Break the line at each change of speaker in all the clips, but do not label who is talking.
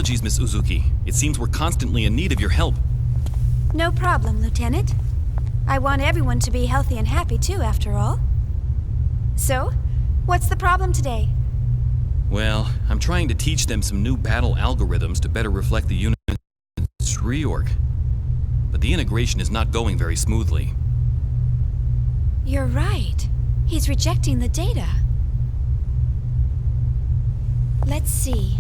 Apologies, Miss Uzuki. It seems we're constantly in need of your help.
No problem, Lieutenant. I want everyone to be healthy and happy too, after all. So, what's the problem today?
Well, I'm trying to teach them some new battle algorithms to better reflect the unit's reorg. But the integration is not going very smoothly.
You're right. He's rejecting the data. Let's see.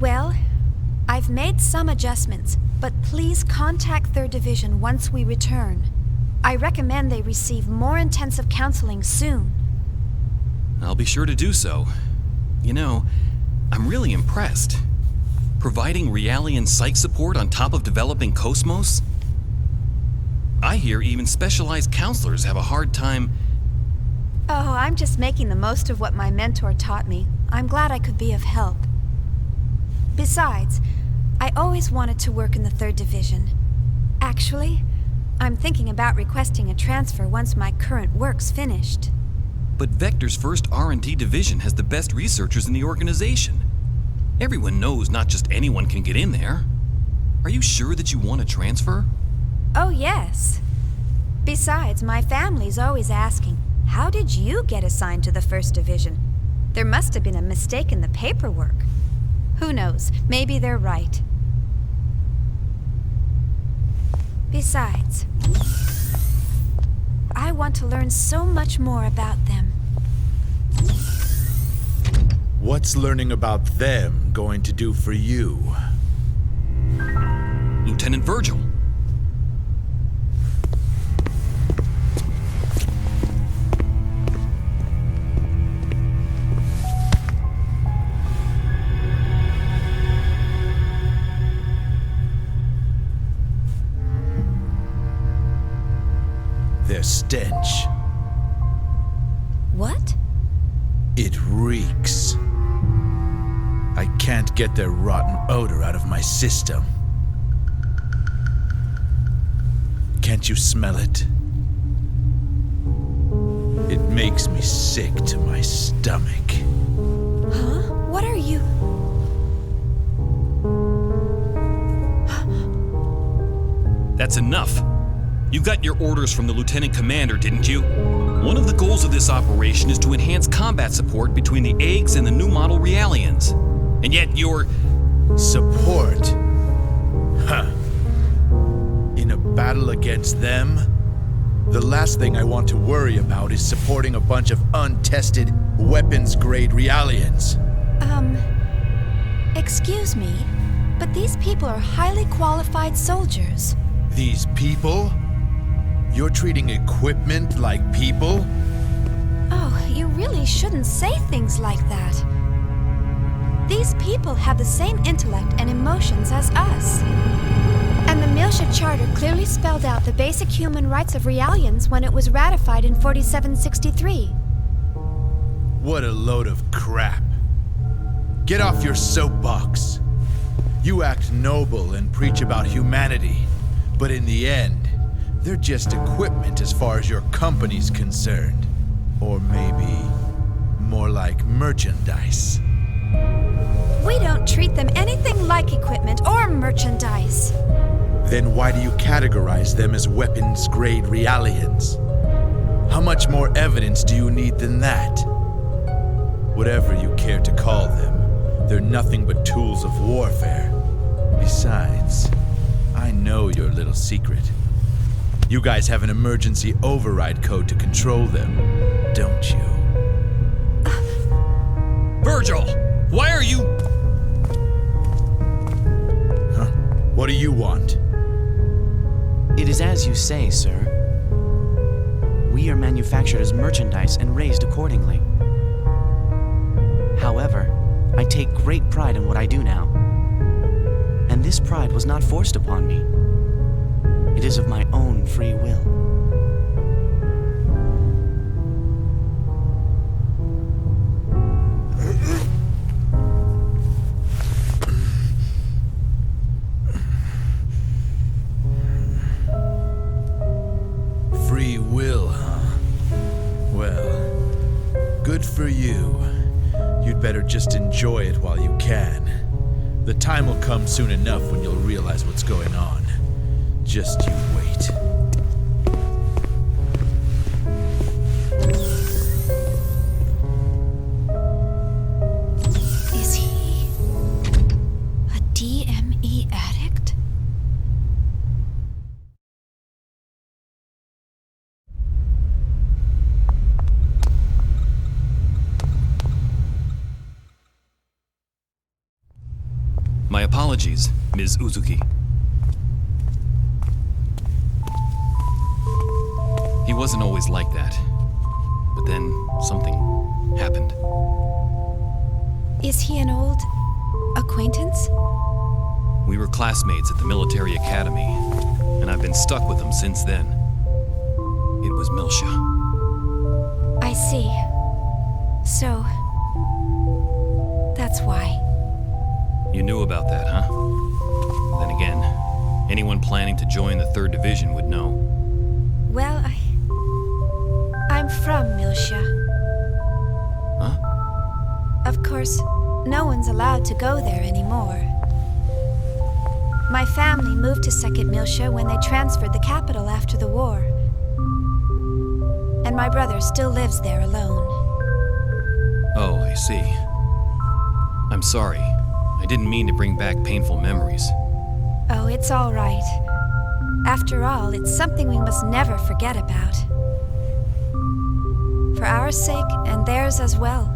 Well, I've made some adjustments, but please contact 3rd Division once we return. I recommend they receive more intensive counseling soon.
I'll be sure to do so. You know, I'm really impressed. Providing Realian psych support on top of developing Cosmos? I hear even specialized counselors have a hard time...
Oh, I'm just making the most of what my mentor taught me. I'm glad I could be of help. Besides, I always wanted to work in the 3rd Division. Actually, I'm thinking about requesting a transfer once my current work's finished.
But Vector's first R&D division has the best researchers in the organization. Everyone knows not just anyone can get in there. Are you sure that you want to transfer?
Oh, yes. Besides, my family's always asking, how did you get assigned to the 1st Division? There must have been a mistake in the paperwork. Who knows? Maybe they're right. Besides, I want to learn so much more about them.
What's learning about them going to do for you?
Lieutenant Virgil.
their stench.
What?
It reeks. I can't get their rotten odor out of my system. Can't you smell it? It makes me sick to my stomach.
Huh? What are you...
That's enough. You got your orders from the Lieutenant Commander, didn't you? One of the goals of this operation is to enhance combat support between the eggs and the new model Realians. And yet you're...
Support? Huh. In a battle against them, the last thing I want to worry about is supporting a bunch of untested, weapons-grade Realians.
Excuse me, but these people are highly qualified soldiers.
These people? You're treating equipment like people?
Oh, you really shouldn't say things like that. These people have the same intellect and emotions as us. And the Miltia Charter clearly spelled out the basic human rights of Realians when it was ratified in 4763.
What a load of crap. Get off your soapbox. You act noble and preach about humanity, but in the end, they're just equipment as far as your company's concerned. Or maybe more like merchandise.
We don't treat them anything like equipment or merchandise.
Then why do you categorize them as weapons-grade Realians? How much more evidence do you need than that? Whatever you care to call them, they're nothing but tools of warfare. Besides, I know your little secret. You guys have an emergency override code to control them, don't you?
Virgil! Why are you...
Huh? What do you want?
It is as you say, sir. We are manufactured as merchandise and raised accordingly. However, I take great pride in what I do now. And this pride was not forced upon me. It is of my own free will.
Free will, huh? Well, good for you. You'd better just enjoy it while you can. The time will come soon enough when you'll realize what's going on. Just you wait.
Is he a DME addict?
My apologies, Ms. Uzuki. He wasn't always like that. But then something happened.
Is he an old acquaintance?
We were classmates at the military academy, and I've been stuck with him since then. It was Miltia.
I see. So, that's why.
You knew about that, huh? Then again, anyone planning to join the 3rd Division would know.
Well, I'm from Miltia.
Huh?
Of course, no one's allowed to go there anymore. My family moved to 2nd Miltia when they transferred the capital after the war. And my brother still lives there alone.
Oh, I see. I'm sorry. I didn't mean to bring back painful memories.
Oh, it's all right. After all, it's something we must never forget about. For our sake and theirs as well.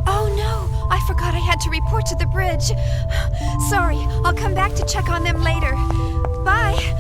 Oh no! I forgot I had to report to the bridge. Sorry, I'll come back to check on them later. Bye!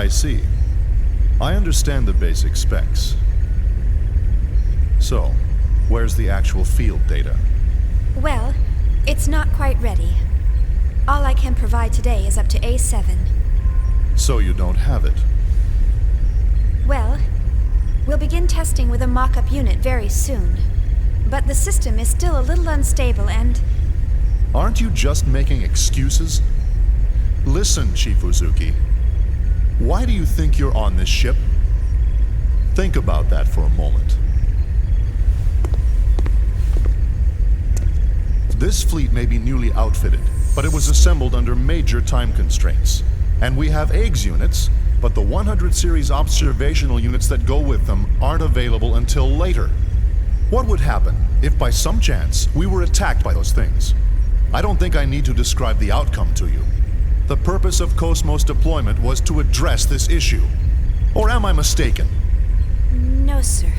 I see. I understand the basic specs. So, where's the actual field data?
Well, it's not quite ready. All I can provide today is up to A7.
So you don't have it.
Well, we'll begin testing with a mock-up unit very soon. But the system is still a little unstable and...
Aren't you just making excuses? Listen, Chief Uzuki. Why do you think you're on this ship? Think about that for a moment. This fleet may be newly outfitted, but it was assembled under major time constraints. And we have eggs units, but the 100 series observational units that go with them aren't available until later. What would happen if by some chance we were attacked by those things? I don't think I need to describe the outcome to you. The purpose of Cosmos deployment was to address this issue. Or am I mistaken?
No, sir.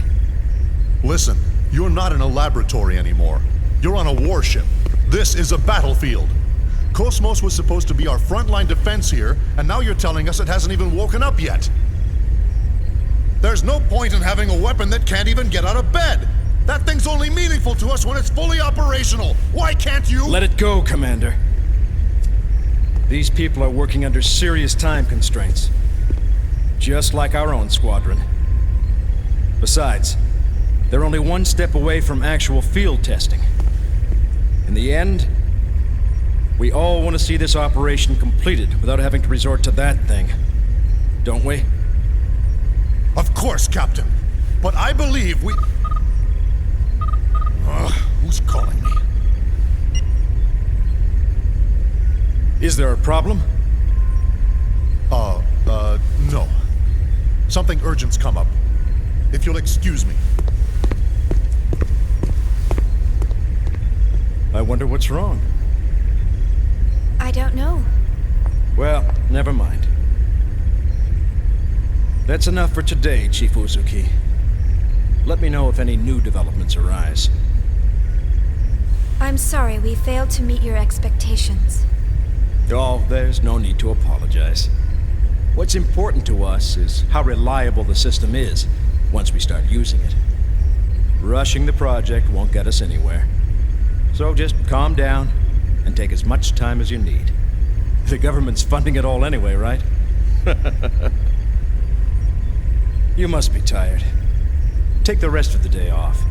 Listen, you're not in a laboratory anymore. You're on a warship. This is a battlefield. Cosmos was supposed to be our frontline defense here, and now you're telling us it hasn't even woken up yet. There's no point in having a weapon that can't even get out of bed. That thing's only meaningful to us when it's fully operational. Why can't you—
Let it go, Commander. These people are working under serious time constraints. Just like our own squadron. Besides, they're only one step away from actual field testing. In the end, we all want to see this operation completed without having to resort to that thing. Don't we?
Of course, Captain. But I believe we— who's calling me?
Is there a problem?
No. Something urgent's come up. If you'll excuse me.
I wonder what's wrong.
I don't know.
Well, never mind. That's enough for today, Chief Uzuki. Let me know if any new developments arise.
I'm sorry we failed to meet your expectations.
Oh, there's no need to apologize. What's important to us is how reliable the system is once we start using it. Rushing the project won't get us anywhere. So just calm down and take as much time as you need. The government's funding it all anyway, right? You must be tired. Take the rest of the day off.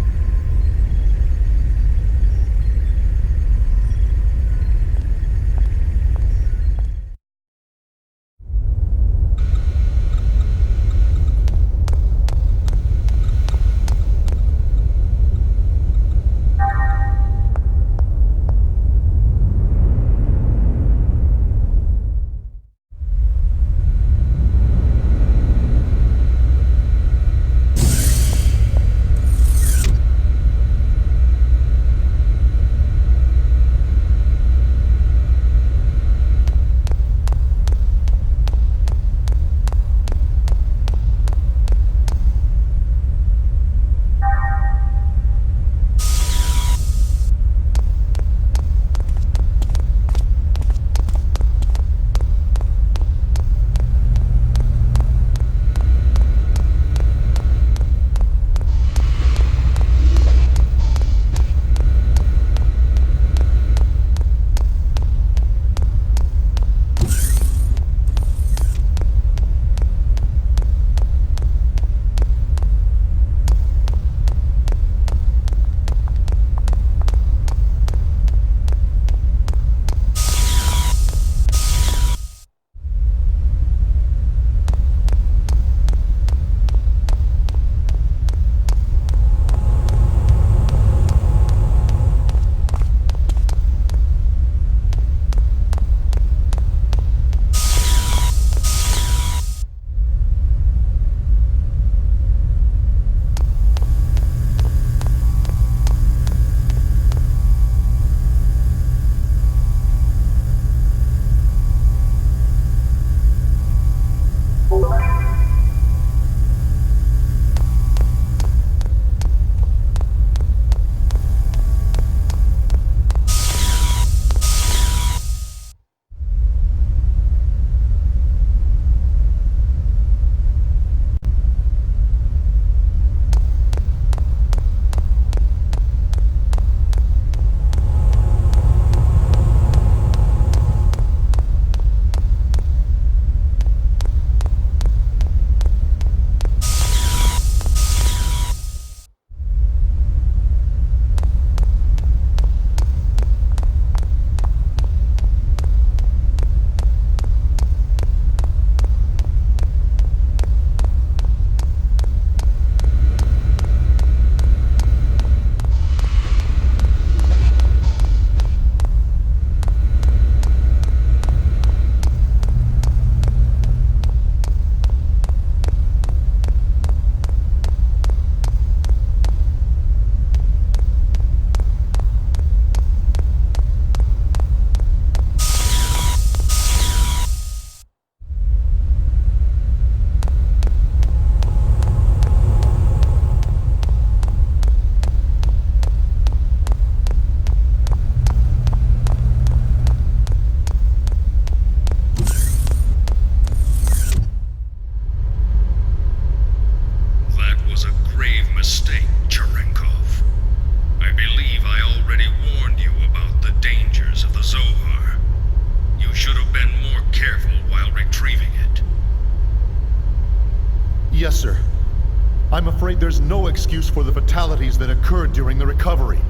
I'm afraid there's no excuse for the fatalities that occurred during the recovery.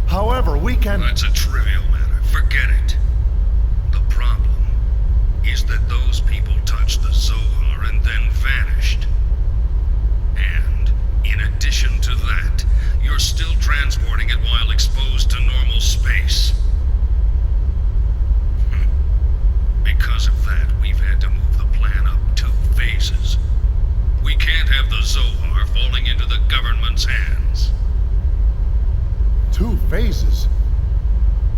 However, we can...
That's a trivial matter. Forget it. The problem is that those people touched the Zohar and then vanished. And, in addition to that, you're still transporting it while exposed to normal space. Because of that, we've had to move the plan up 2 phases. We can't have the Zohar falling into the government's hands.
2 phases?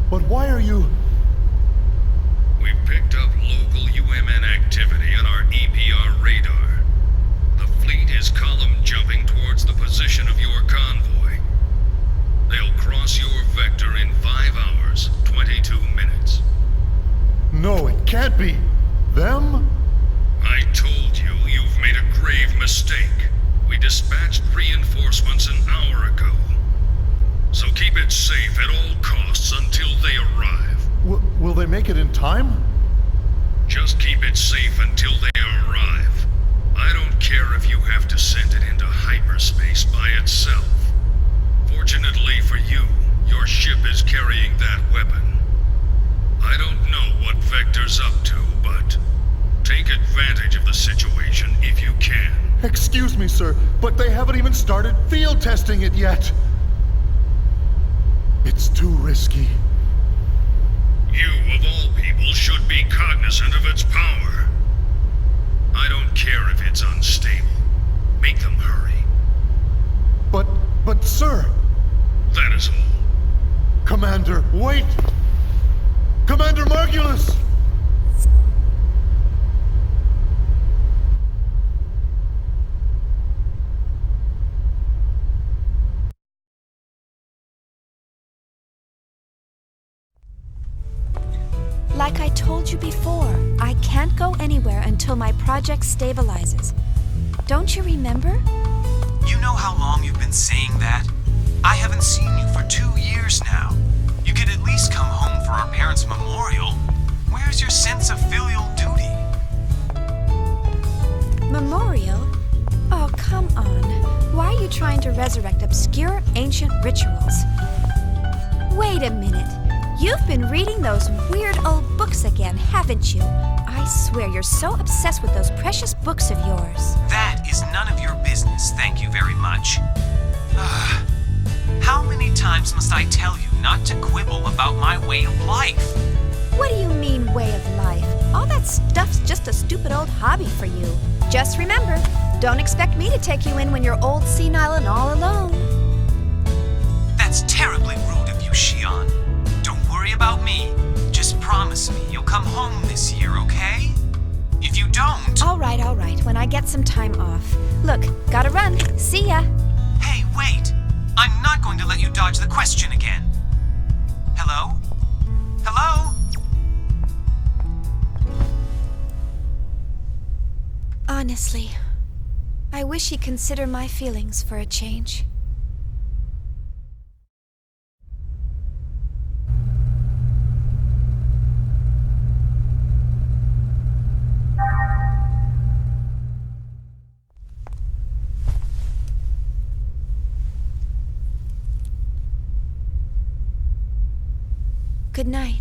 But why are you...
We've picked up local UMN activity on our EPR radar. The fleet is column jumping towards the position of your convoy. They'll cross your vector in 5 hours, 22 minutes.
No, it can't be. Them?
I told you, you've made a grave mistake. We dispatched reinforcements an hour ago. So keep it safe at all costs until they arrive.
Will they make it in time?
Just keep it safe until they arrive. I don't care if you have to send it into hyperspace by itself. Fortunately for you, your ship is carrying that weapon. I don't know what Vector's up to, but take advantage of the situation if you can.
Excuse me, sir, but they haven't even started field testing it yet. It's too risky.
You, of all people, should be cognizant of its power. I don't care if it's unstable. Make them hurry.
But, sir...
That is all.
Commander, wait! Commander Margulis!
Like I told you before, I can't go anywhere until my project stabilizes. Don't you remember?
You know how long you've been saying that? I haven't seen you for 2 years now. You could at least come home for our parents' memorial. Where's your sense of filial duty?
Memorial? Oh, come on. Why are you trying to resurrect obscure ancient rituals? Wait a minute. You've been reading those weird old books again, haven't you? I swear you're so obsessed with those precious books of yours.
That is none of your business, thank you very much. How many times must I tell you not to quibble about my way of life?
What do you mean, way of life? All that stuff's just a stupid old hobby for you. Just remember, don't expect me to take you in when you're old, senile, and all alone.
That's terribly rude of you, Shion. Don't worry about me. Just promise me you'll come home this year, okay? If you don't...
All right, when I get some time off. Look, gotta run. See ya.
Hey, wait! I'm not going to let you dodge the question again. Hello? Hello?
Honestly, I wish he'd consider my feelings for a change. Good night.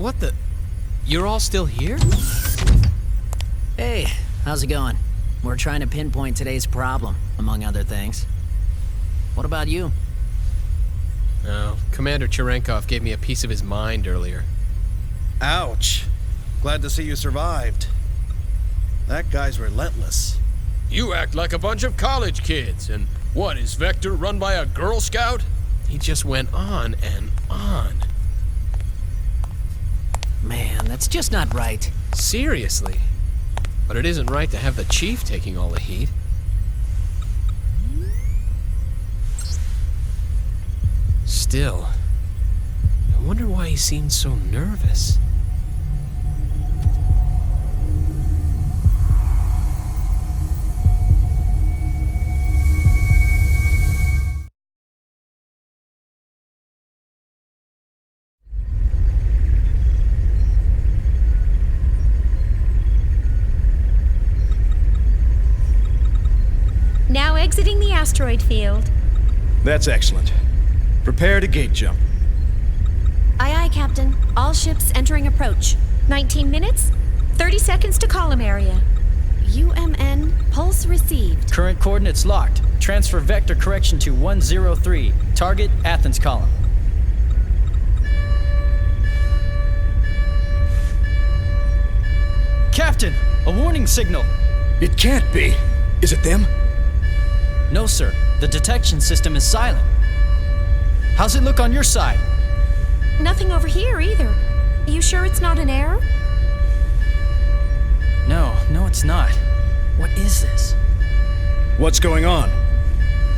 What the? You're all still here?
Hey, how's it going? We're trying to pinpoint today's problem, among other things. What about you?
Oh, Commander Cherenkov gave me a piece of his mind earlier.
Ouch. Glad to see you survived. That guy's relentless.
You act like a bunch of college kids, and what, is Vector run by a Girl Scout?
He just went on and on.
Man, that's just not right.
Seriously. But it isn't right to have the chief taking all the heat. Still, I wonder why he seemed so nervous.
Now exiting the asteroid field.
That's excellent. Prepare to gate jump.
Aye, aye, Captain. All ships entering approach. 19 minutes, 30 seconds to column area. UMN, pulse received.
Current coordinates locked. Transfer vector correction to 103. Target, Athens column. Captain, a warning signal.
It can't be. Is it them?
No, sir. The detection system is silent. How's it look on your side?
Nothing over here either. Are you sure it's not an error?
No, it's not. What is this?
What's going on?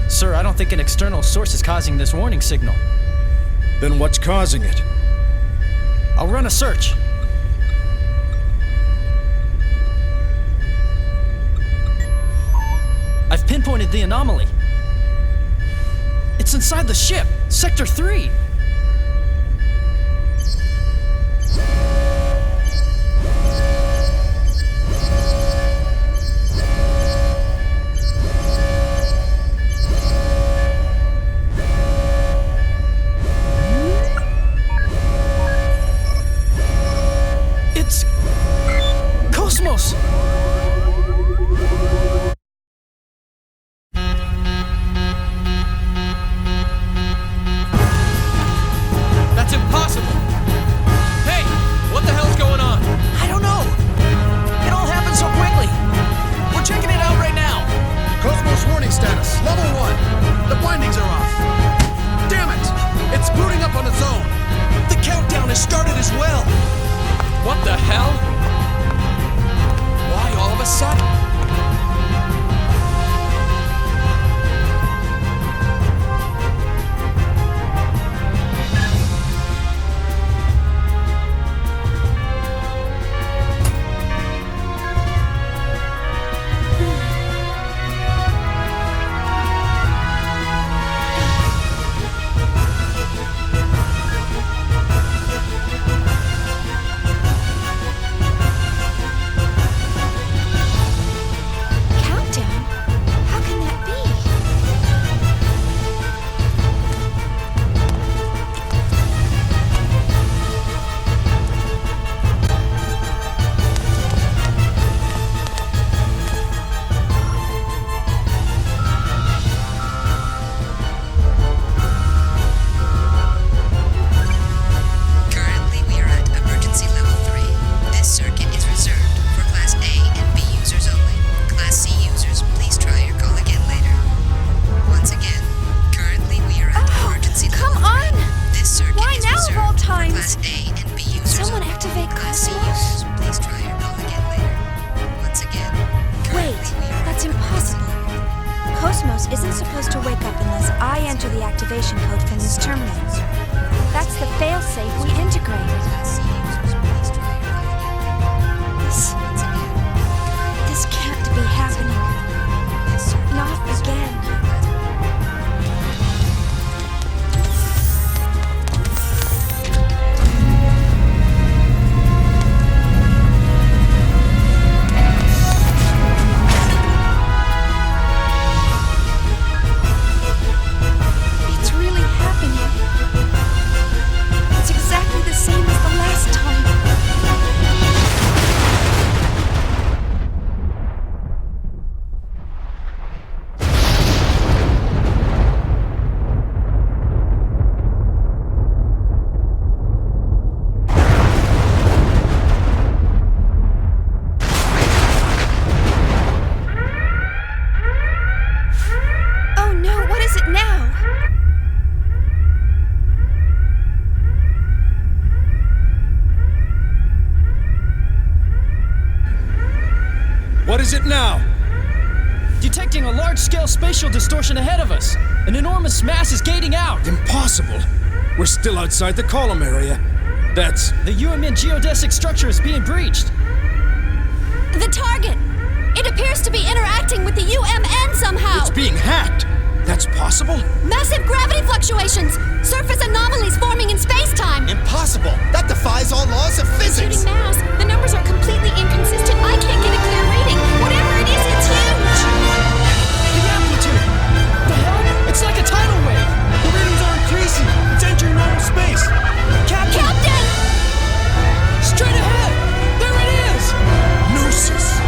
Sir, I don't think an external source is causing this warning signal.
Then what's causing it?
I'll run a search. I've pinpointed the anomaly. It's inside the ship, Sector 3. It's Cosmos!
That's impossible! Hey, what the hell's going on?
I don't know. It all happened so quickly. We're checking it out right now.
Cosmos warning status, level 1. The bindings are off. Damn it! It's booting up on its own.
The countdown has started as well.
What the hell? Why all of a sudden?
is it now?
Detecting a large-scale spatial distortion ahead of us. An enormous mass is gating out.
Impossible. We're still outside the column area. That's...
The UMN geodesic structure is being breached.
The target! It appears to be interacting with the UMN somehow!
It's being hacked! That's possible?
Massive gravity fluctuations! Surface anomalies forming in space-time!
Impossible! That defies all laws of physics!
Shooting mass, the numbers are completely inconsistent. I can't get a clear reading. Whatever it is, it's huge!
The amplitude! The hell? It's like a tidal wave! The readings are increasing! It's entering normal space!
Captain!
Straight ahead! There it is!
Gnosis!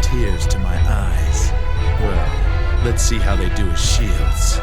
Tears to my eyes. Well, let's see how they do as shields.